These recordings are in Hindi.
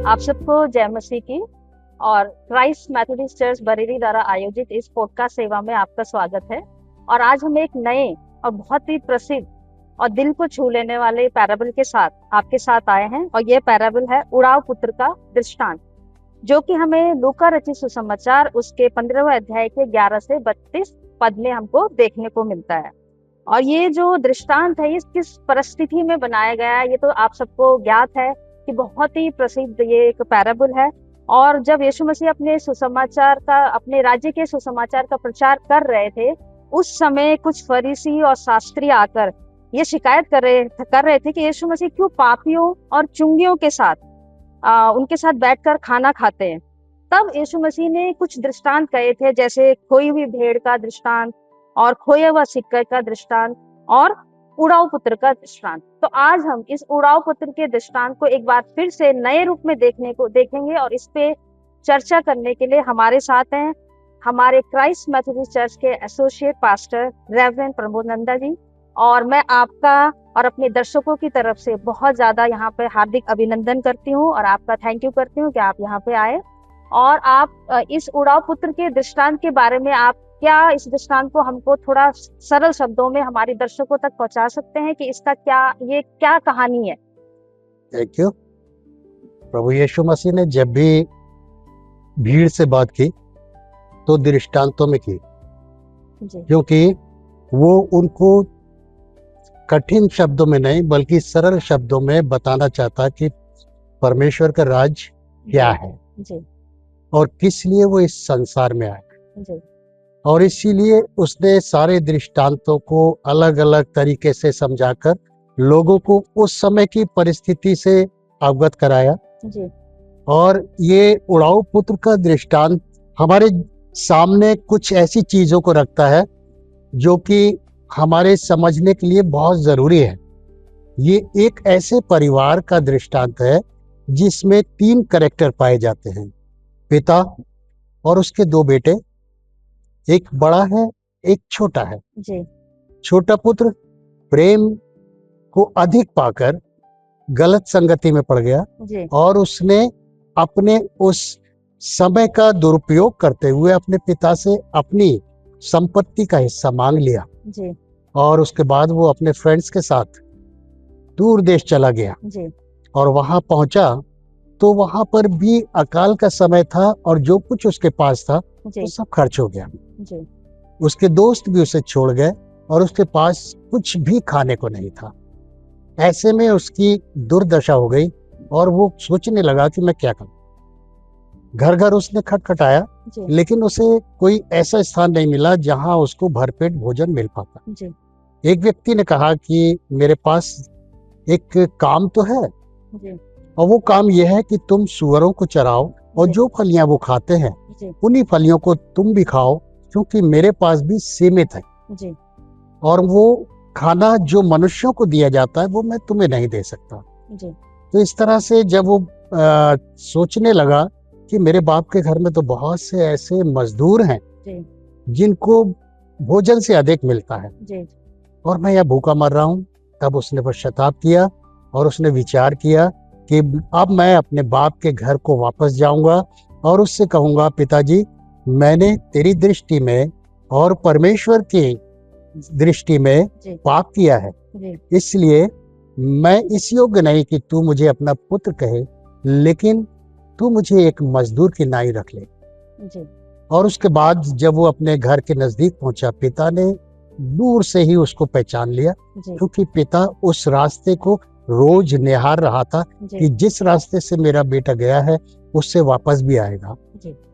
आप सबको जय मसीह की और क्राइस्ट मेथोडिस्ट चर्च बरेली द्वारा आयोजित इस पॉडकास्ट सेवा में आपका स्वागत है। और आज हम एक नए और बहुत ही प्रसिद्ध और दिल को छू लेने वाले पैराबल के साथ आपके साथ आए हैं। और ये पैराबल है उड़ाव पुत्र का दृष्टांत, जो कि हमें लूका रचित सुसमाचार उसके 15वें अध्याय के 11 से 32 पद में हमको देखने को मिलता है। और ये जो दृष्टांत है, ये किस परिस्थिति में बनाया गया है, ये तो आप सबको ज्ञात है कि बहुत ही प्रसिद्ध ये एक पैराबल है। और जब यीशु मसीह अपने सुसमाचार का, अपने राज्य के सुसमाचार का प्रचार कर रहे थे, उस समय कुछ फरीसी और शास्त्री आकर ये शिकायत कर रहे थे कि यीशु मसीह क्यों पापियों और चुंगियों के साथ उनके साथ बैठकर खाना खाते हैं। तब यीशु मसीह ने कुछ दृष्टांत कहे थे, जैसे खोई हुई भेड़ का दृष्टांत और खोया हुआ सिक्के का दृष्टांत और उड़ाऊ पुत्र का दृष्टांत। तो आज हम इस उड़ाऊ पुत्र के दृष्टांत को एक बार फिर से नए रूप में देखेंगे और इस पे चर्चा करने के लिए हमारे साथ हैं हमारे क्राइस्ट मेथोडिस्ट चर्च के associate pastor reverend Pramod Nanda ji. और मैं आपका और अपने दर्शकों की तरफ से बहुत ज्यादा यहाँ पे हार्दिक अभिनंदन करती हूँ और आपका थैंक यू करती हूँ कि आप यहाँ पे आए। और आप इस उड़ाऊ पुत्र के दृष्टांत के बारे में आप क्या इस दृष्टांत को हमको थोड़ा सरल शब्दों में हमारे दर्शकों तक पहुंचा सकते हैं कि इसका ये क्या कहानी है? Thank you. प्रभु यीशु मसीह ने जब भी भीड़ से बात की तो दृष्टांतों में की, क्योंकि वो उनको कठिन शब्दों में नहीं बल्कि सरल शब्दों में बताना चाहता कि परमेश्वर का राज क्या है और किस लिए वो इस संसार में आए। और इसीलिए उसने सारे दृष्टांतों को अलग अलग तरीके से समझाकर लोगों को उस समय की परिस्थिति से अवगत कराया। और ये उड़ाऊ पुत्र का दृष्टांत हमारे सामने कुछ ऐसी चीजों को रखता है जो कि हमारे समझने के लिए बहुत जरूरी है। ये एक ऐसे परिवार का दृष्टांत है जिसमें 3 कैरेक्टर पाए जाते हैं, पिता और उसके 2 बेटे, एक बड़ा है एक छोटा है। छोटा पुत्र प्रेम को अधिक पाकर गलत संगति में पड़ गया और उसने अपने उस समय का दुरुपयोग करते हुए अपने पिता से अपनी संपत्ति का हिस्सा मांग लिया। और उसके बाद वो अपने फ्रेंड्स के साथ दूर देश चला गया और वहां पहुंचा तो वहां पर भी अकाल का समय था और जो कुछ उसके पास था वो सब खर्च हो गया। उसके दोस्त भी उसे छोड़ गए और उसके पास कुछ भी खाने को नहीं था। ऐसे में उसकी दुर्दशा हो गई और वो सोचने लगा कि मैं क्या करूं। घर घर उसने खटखटाया, लेकिन उसे कोई ऐसा स्थान नहीं मिला जहां उसको भरपेट भोजन मिल पाता। एक व्यक्ति ने कहा कि मेरे पास एक काम तो है और वो काम यह है कि तुम सुअरों को चराओ और जो फलियां वो खाते हैं उन्हीं फलियों को तुम भी खाओ, क्योंकि मेरे पास भी सीमित है और वो खाना जो मनुष्यों को दिया जाता है वो मैं तुम्हें नहीं दे सकता। तो इस तरह से जब वो सोचने लगा कि मेरे बाप के घर में तो बहुत से ऐसे मजदूर हैं जिनको भोजन से अधिक मिलता है और मैं यह भूखा मर रहा हूँ, तब उसने पश्चाताप किया और उसने विचार किया कि अब मैं अपने बाप के घर को वापस जाऊंगा और उससे कहूंगा, पिताजी मैंने तेरी दृष्टि में और परमेश्वर की दृष्टि में पाप किया है, इसलिए मैं इस योग्य नहीं कि तू मुझे अपना पुत्र कहे, लेकिन तू मुझे एक मजदूर की नाई रख ले। और उसके बाद जब वो अपने घर के नजदीक पहुंचा, पिता ने दूर से ही उसको पहचान लिया, क्योंकि पिता उस रास्ते को रोज निहार रहा था कि जिस रास्ते से मेरा बेटा गया है उससे वापस भी आएगा।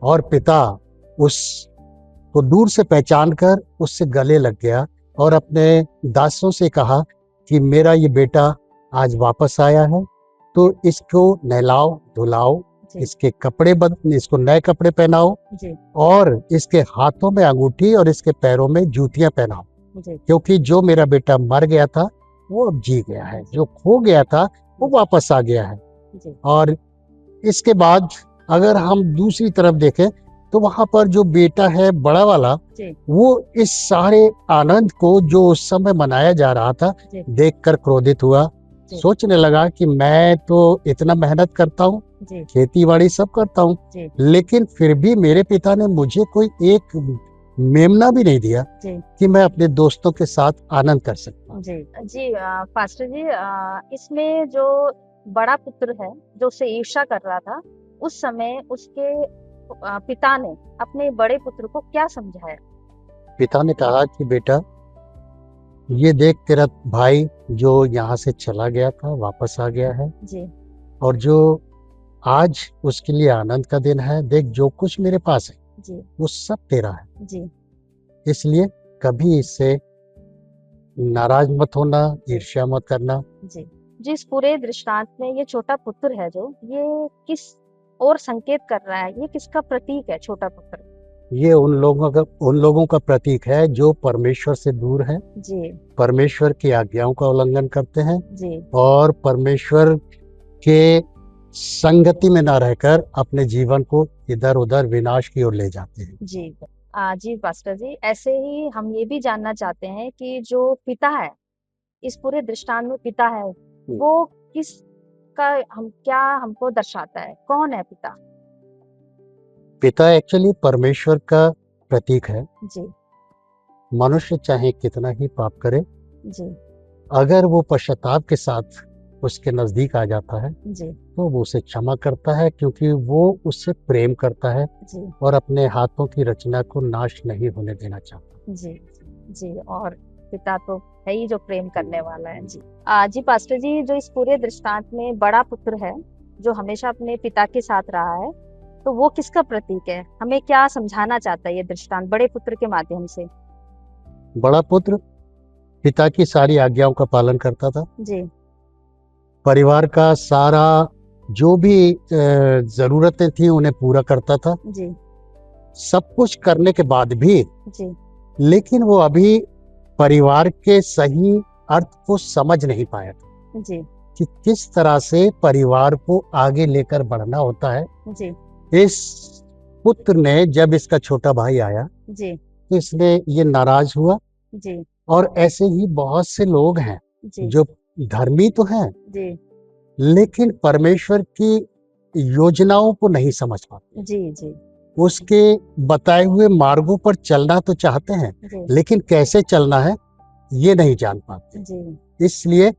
और पिता उसको दूर से पहचान कर उससे गले लग गया और अपने दासों से कहा कि मेरा ये बेटा आज वापस आया है, तो इसको नहलाओ धुलाओ, इसके कपड़े इसको नए कपड़े पहनाओ और इसके हाथों में अंगूठी और इसके पैरों में जूतियां पहनाओ, क्योंकि जो मेरा बेटा मर गया था वो अब जी गया है, जो खो गया था वो वापस आ गया है। और इसके बाद अगर हम दूसरी तरफ देखें तो वहां पर जो बेटा है बड़ा वाला, वो इस सारे आनंद को जो उस समय मनाया जा रहा था देखकर क्रोधित हुआ जी। सोचने लगा कि मैं तो इतना मेहनत करता हूँ, जी। खेती बाड़ी सब करता हूँ, जी। लेकिन फिर भी मेरे पिता ने मुझे कोई एक मेमना भी नहीं दिया जी। कि मैं अपने दोस्तों के साथ आनंद कर सकता। जी। जी, पास्टर जी, इसमें जो बड़ा पुत्र है, जो उससे ईर्ष्या कर रहा था, उस समय उसके पिता ने अपने बड़े पुत्र को क्या समझाया? पिता ने कहा कि बेटा, ये देख तेरा भाई जो यहाँ से चला गया था वापस आ गया है, जी। और जो आज उसके लिए आनंद का दिन है, देख जो कुछ मेरे पास है जी। वो सब तेरा है। जी। इसलिए कभी इससे नाराज मत होना, ईर्ष्या मत करना। जी। जिस पूरे दृष्टांत में ये छोटा पुत्र है, जो ये किस और संकेत कर रहा है? ये किसका प्रतीक है, छोटा पुत्र? ये उन लोगों का प्रतीक है जो परमेश्वर से दूर है, जी। परमेश्वर की आज्ञाओं का उल्लंघन करते हैं जी। और परमेश्वर के संगति में ना रहकर अपने जीवन को इधर उधर विनाश की ओर ले जाते हैं। जी। जी पास्टर जी, ऐसे ही हम ये भी जानना चाहते हैं कि जो पिता है, इस पूरे दृष्टांत में पिता है, वो किस का क्या हमको दर्शाता है? कौन है पिता? पिता एक्चुअली परमेश्वर का प्रतीक है। जी। मनुष्य चाहे कितना ही पाप करे, जी। अगर वो पश्चाताप के साथ उसके नजदीक आ जाता है जी। तो वो उसे क्षमा करता है, क्योंकि वो उससे प्रेम करता है जी। और अपने हाथों की रचना को नाश नहीं होने देना चाहता। जी। जी, और पिता तो है ही जो प्रेम करने वाला है। जी। जी पास्टर जी, जो इस पूरे दृष्टांत में बड़ा पुत्र है, जो हमेशा अपने पिता के साथ रहा है, तो वो किसका प्रतीक है? हमें क्या समझाना चाहता है ये दृष्टांत बड़े पुत्र के माध्यम से? बड़ा पुत्र पिता की सारी आज्ञाओं का पालन करता था। जी। परिवार का सारा जो भी जरूरतें थी उन्हें पूरा करता था। जी। सब कुछ करने के बाद भी जी। लेकिन वो अभी परिवार के सही अर्थ को समझ नहीं पाया था जी। कि किस तरह से परिवार को आगे लेकर बढ़ना होता है। जी। इस पुत्र ने, जब इसका छोटा भाई आया जी। तो इसने ये नाराज हुआ। जी। और ऐसे ही बहुत से लोग हैं जी। जो धर्मी तो हैं जी। लेकिन परमेश्वर की योजनाओं को नहीं समझ पाते। जी। जी। उसके बताए हुए मार्गों पर चलना तो चाहते हैं, जी। लेकिन कैसे चलना है ये नहीं जान पाते। जी। इसलिए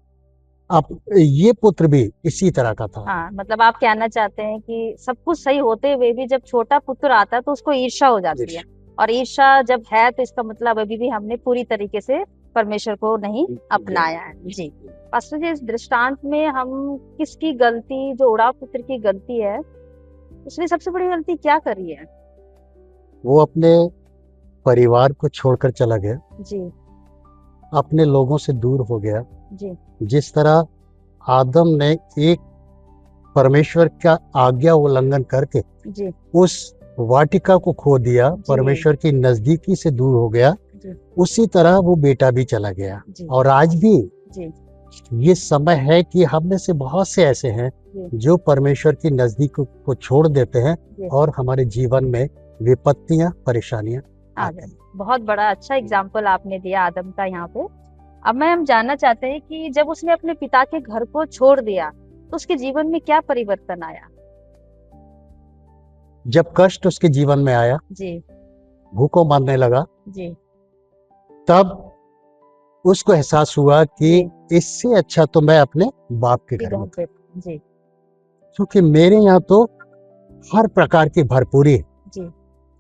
अब ये पुत्र भी इसी तरह का था। हाँ, मतलब आप कहना चाहते हैं कि सब कुछ सही होते हुए भी जब छोटा पुत्र आता है तो उसको ईर्ष्या हो जाती है, और ईर्ष्या जब है तो इसका मतलब अभी भी हमने पूरी तरीके से परमेश्वर को नहीं अपनाया है। जी पास्टर जी, इस दृष्टांत में हम किसकी गलती, जो उड़ाव पुत्र की गलती है, उसने सबसे बड़ी गलती क्या करी है? वो अपने परिवार को छोड़कर चला गया, जी। अपने लोगों से दूर हो गया। जी। जिस तरह आदम ने एक परमेश्वर का आज्ञा उल्लंघन करके जी। उस वाटिका को खो दिया, परमेश्वर की नजदीकी से दूर हो गया, उसी तरह वो बेटा भी चला गया। और आज भी ये समय है कि हम में से बहुत से ऐसे हैं जो परमेश्वर की नजदीक को छोड़ देते हैं और हमारे जीवन में विपत्तियां, परेशानियां आ गई। बहुत बड़ा अच्छा एग्जाम्पल आपने दिया आदम का यहाँ पे। अब हम जानना चाहते हैं कि जब उसने अपने पिता के घर को छोड़ दिया तो उसके जीवन में क्या परिवर्तन आया? जब कष्ट उसके जीवन में आया, जी, भूखों मरने लगा, जी, तब उसको एहसास हुआ कि इससे अच्छा तो मैं अपने बाप के घर में था, जी, क्योंकि मेरे यहाँ तो हर प्रकार की भरपूरी है, जी,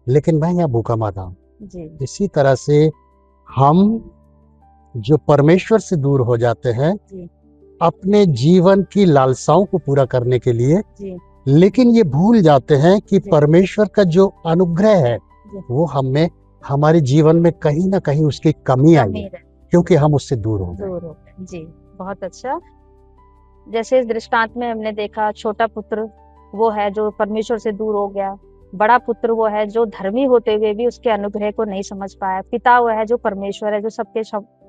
लेकिन मैं यहाँ भूखा मर रहा हूँ। जी, इसी तरह से हम जो परमेश्वर से दूर हो जाते हैं अपने जीवन की लालसाओं को पूरा करने के लिए, लेकिन ये भूल जाते हैं कि परमेश्वर का जो अनुग्रह है वो हमें, हमारे जीवन में कहीं ना कहीं उसकी कमी आई है, क्योंकि हम उससे दूर हो गए। जी, बहुत अच्छा। जैसे इस दृष्टांत में हमने देखा, छोटा पुत्र वो है जो परमेश्वर से दूर हो गया, बड़ा पुत्र वो है जो धर्मी होते हुए भी उसके अनुग्रह को नहीं समझ पाया, पिता वो है जो परमेश्वर है, जो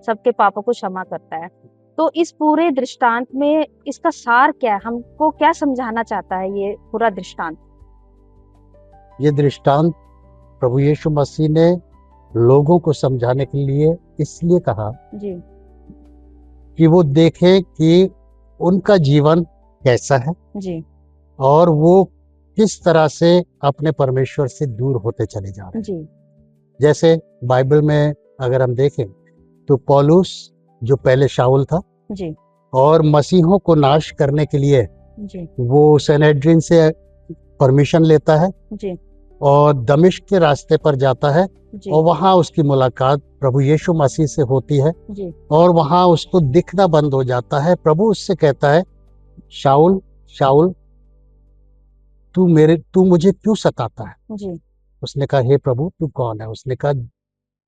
सबके पापों को क्षमा करता है। तो इस पूरे दृष्टांत में इसका सार क्या है? हमको क्या समझाना चाहता है ये पूरा दृष्टांत? ये दृष्टांत प्रभु यीशु मसीह ने लोगों को समझाने के लिए इसलिए कहा जी, कि वो देखें कि उनका जीवन कैसा है जी और वो किस तरह से अपने परमेश्वर से दूर होते चले जा रहे हैं। जी जैसे बाइबल में अगर हम देखें तो पौलुस जो पहले शाऊल था जी और मसीहों को नाश करने के लिए जी वो सैनेड्रिन से परमिशन लेता है जी और दमिश्क के रास्ते पर जाता है जी और वहाँ उसकी मुलाकात प्रभु यीशु मसीह से होती है जी और वहाँ उसको दिखना बंद हो जाता है। प्रभु उससे कहता है, शाऊल शाऊल तू मुझे क्यों सताता है। जी उसने कहा, हे प्रभु तू कौन है। उसने कहा,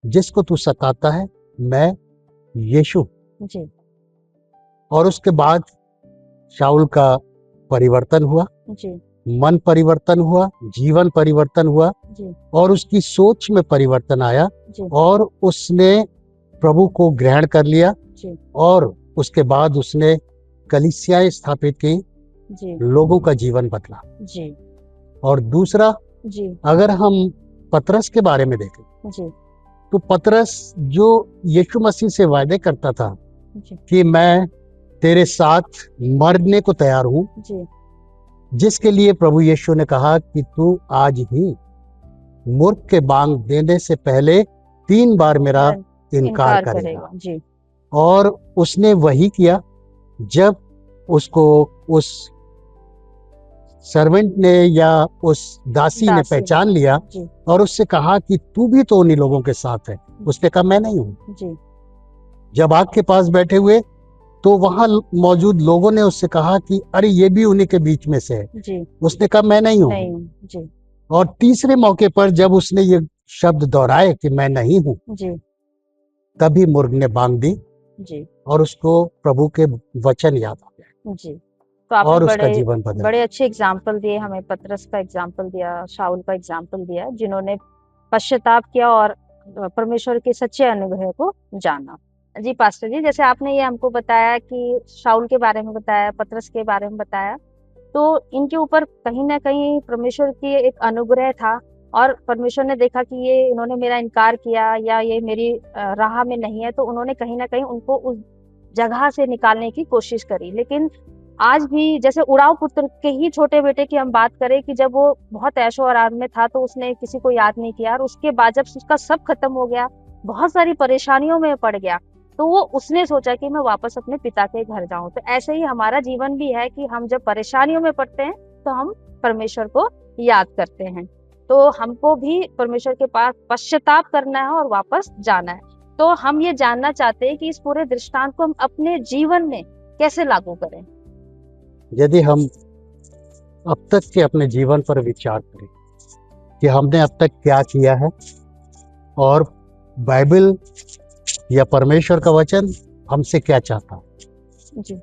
जिसको तू सताता है मैं यीशु। जी और उसके बाद शाऊल का परिवर्तन हुआ, जी मन परिवर्तन हुआ, जीवन परिवर्तन हुआ जी और उसकी सोच में परिवर्तन आया जी और उसने प्रभु को ग्रहण कर लिया जी और उसके बाद उसने कलीसियाएं स्थापित की, जी लोगों का जीवन बदला। जी और दूसरा, जी अगर हम पतरस के बारे में देखें जी तो पतरस जो यीशु मसीह से वायदे करता था जी कि मैं तेरे साथ मरने को तैयार हूं, जी जिसके लिए प्रभु यीशु ने कहा कि तू आज ही मूर्ख के बांग देने से पहले 3 बार मेरा इनकार करेगा। जी और उसने वही किया। जब उसको उस सर्वेंट ने या उस दासी ने पहचान लिया जी और उससे कहा कि तू भी तो उन्हीं लोगों के साथ है, उसने कहा मैं नहीं हूं। जी जब आग के पास बैठे हुए तो वहां मौजूद लोगों ने उससे कहा कि अरे ये भी उन्हीं के बीच में से है, जी उसने कहा मैं नहीं हूं। नहीं हूँ जी और तीसरे मौके पर जब उसने ये शब्द दोहराए कि मैं नहीं हूं, जी तभी मुर्ग ने बांग दी जी और उसको प्रभु के वचन याद आ गए जी तो आपने और उसका बड़े जीवन बदल बड़े गया। अच्छे एग्जाम्पल दिए हमें, पतरस का एग्जाम्पल दिया, शाऊल का एग्जाम्पल दिया, जिन्होंने पश्चाताप किया और परमेश्वर के सच्चे अनुग्रह को जाना। जी पास्टर जी, जैसे आपने ये हमको बताया कि शाऊल के बारे में बताया, पतरस के बारे में बताया, तो इनके ऊपर कहीं ना कहीं परमेश्वर की एक अनुग्रह था और परमेश्वर ने देखा कि ये इन्होंने मेरा इनकार किया या ये मेरी राह में नहीं है, तो उन्होंने कहीं ना कहीं उनको उस जगह से निकालने की कोशिश करी। लेकिन आज भी जैसे उड़ाव पुत्र के ही छोटे बेटे की हम बात करें कि जब वो बहुत ऐशो आराम में था तो उसने किसी को याद नहीं किया और उसके बाद जब उसका सब खत्म हो गया, बहुत सारी परेशानियों में पड़ गया, तो वो उसने सोचा कि मैं वापस अपने पिता के घर जाऊं। तो ऐसे ही हमारा जीवन भी है कि हम जब परेशानियों में पड़ते हैं तो हम परमेश्वर को याद करते हैं। तो हमको भी परमेश्वर के पास पश्चाताप करना है और वापस जाना है। तो हम ये जानना चाहते हैं कि इस पूरे दृष्टांत को हम अपने जीवन में कैसे लागू करें। यदि हम अब तक के अपने जीवन पर विचार करें कि हमने अब तक क्या किया है और बाइबल या परमेश्वर का वचन हमसे क्या चाहता है, जी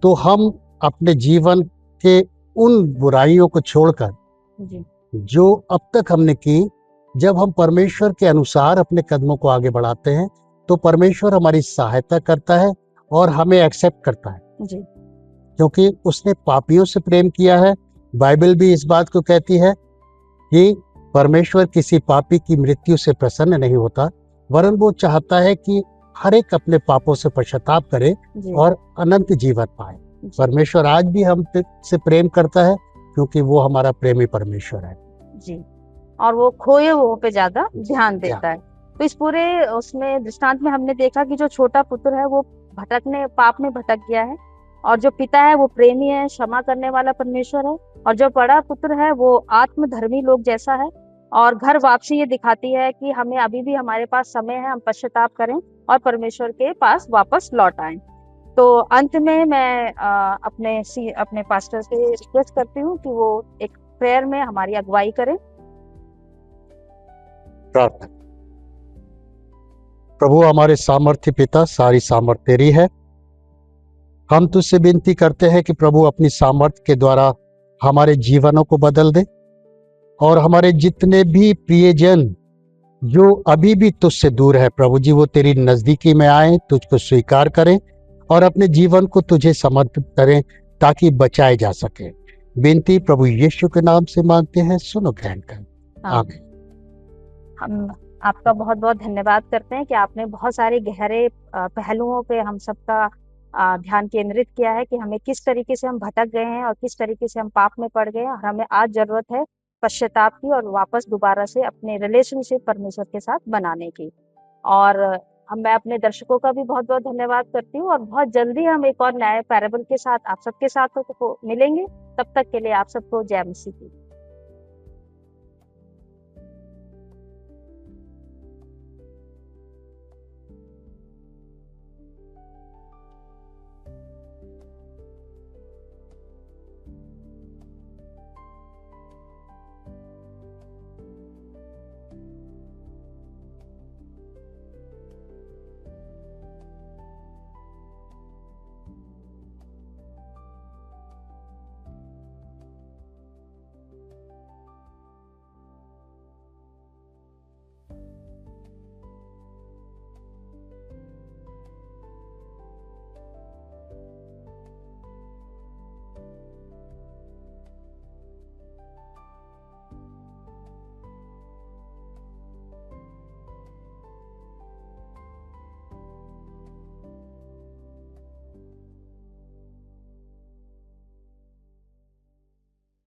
तो हम अपने जीवन के उन बुराइयों को छोड़कर जी जो अब तक हमने की, जब हम परमेश्वर के अनुसार अपने कदमों को आगे बढ़ाते हैं तो परमेश्वर हमारी सहायता करता है और हमें एक्सेप्ट करता है, जी क्योंकि उसने पापियों से प्रेम किया है। बाइबल भी इस बात को कहती है कि परमेश्वर किसी पापी की मृत्यु से प्रसन्न नहीं होता, वरन वो चाहता है कि हर एक अपने पापों से पश्चाताप करे जी और अनंत जीवन पाए। जी परमेश्वर आज भी हमसे प्रेम करता है क्योंकि वो हमारा प्रेमी परमेश्वर है। जी और वो खोए हुओं पे ज्यादा ध्यान देता है। तो इस पूरे उसमें दृष्टांत में हमने देखा कि जो छोटा पुत्र है वो पाप में भटक गया है और जो पिता है वो प्रेमी है, क्षमा करने वाला परमेश्वर है, और जो बड़ा पुत्र है वो आत्मधर्मी लोग जैसा है। और घर वापसी ये दिखाती है कि हमें अभी भी हमारे पास समय है, हम पश्चाताप करें और परमेश्वर के पास वापस लौट आएं। तो अंत में मैं अपने पास्टर से रिक्वेस्ट करती हूँ कि वो एक प्रेयर में हमारी अगुवाई करें। प्रार्थना। प्रभु हमारे सामर्थ्य पिता, सारी सामर्थ तेरी है। हम तुझसे विनती करते हैं कि प्रभु अपनी सामर्थ के द्वारा हमारे जीवनों को बदल दे और हमारे जितने भी प्रियजन जो अभी भी तुझसे दूर है, प्रभु जी वो तेरी नजदीकी में आए, तुझको स्वीकार करें और अपने जीवन को तुझे समर्पित करें ताकि बचाए जा सके। विनती प्रभु यीशु के नाम से मांगते हैं, सुनो ग्रहण कर। आमीन। हम आपका बहुत बहुत धन्यवाद करते हैं कि आपने बहुत सारे गहरे पहलुओं पे हम सबका ध्यान केंद्रित किया है कि हमें किस तरीके से हम भटक गए हैं और किस तरीके से हम पाप में पड़ गए हैं, और हमें आज जरूरत है पश्चाताप की और वापस दोबारा से अपने रिलेशनशिप परमेश्वर के साथ बनाने की। और मैं अपने दर्शकों का भी बहुत बहुत धन्यवाद करती हूँ, और बहुत जल्दी हम एक और नए पैराबल के साथ आप सबके साथ मिलेंगे। तब तक के लिए आप सबको जय मसीह की।